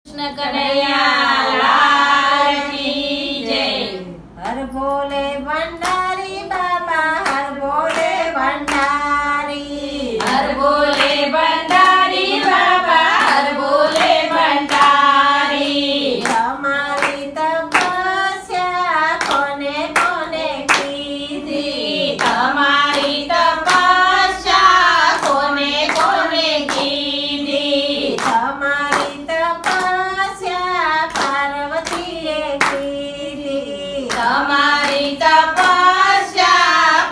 कृष्ण कन्हैया लाल की जय। हर भोले भंडारी बाबा, हर भोले भंडारी, हर भोले भंडारी बाबा, हर भोले भंडारी। हमारी तपस्या कोने कोने कीधी, हमारी तपस्या कोने कोने कीधी। हमारी तपस्या पार्वतीए कीधी, हमारी तपस्या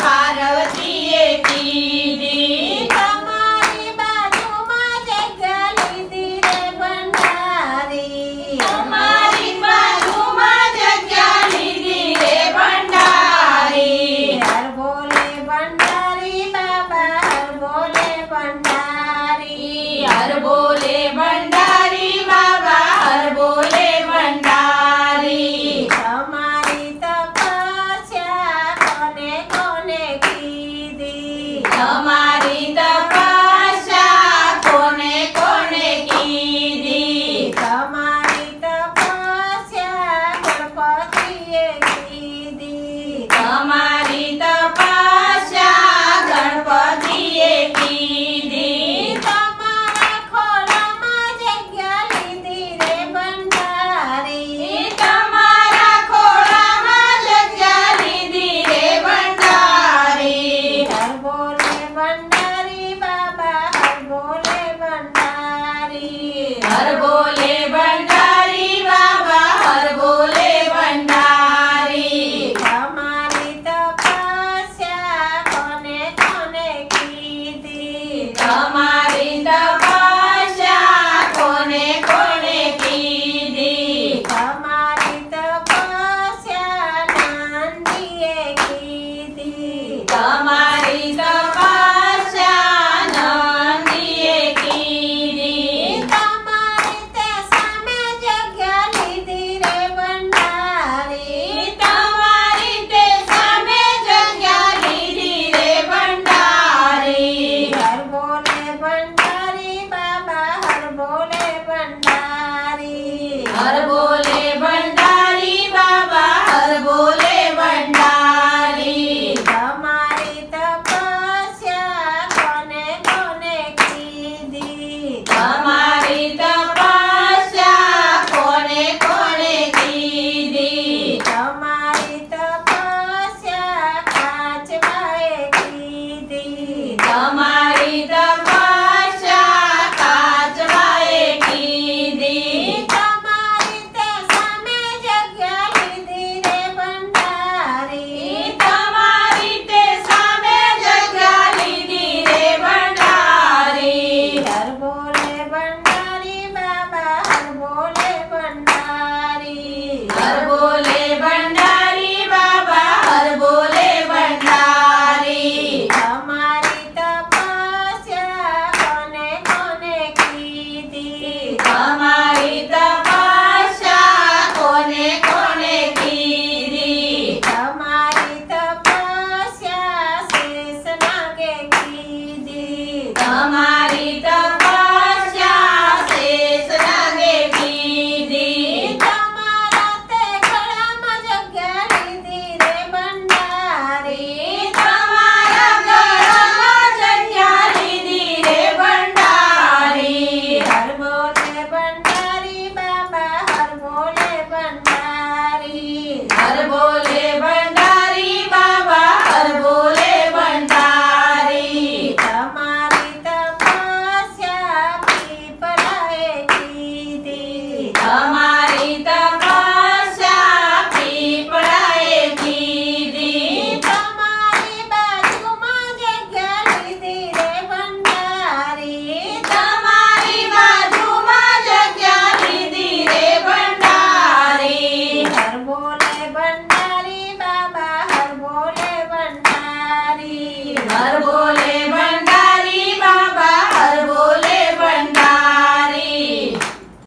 पार्वतीए कीधी। તમારી બાજુમાં જગ્યા લીધી રે ભંડારી, हमारी बाजूમાં जग्या લીધી રે ભંડારી। હર ભોલે ભંડારી બાબા, હર ભોલે ભંડારી, हर भोले भंडारी बाबा, हर भोले भंडारी। તમારી તપસ્યા કોને કોને કીધી, हमारी तपस्या कोने कोने कीधी। તમારી તપસ્યા ગણપતિએ કીધી, हमारी तपस्या गणपतिए कीधी। તમારા ખોળામાં જગ્યા લીધી રે ભંડારી, તમારા ખોળામાં જગ્યા લીધી રે ભંડારી। હર ભોલે ભંડારી બાબા, હર ભોલે ભંડારી, હર ભોલે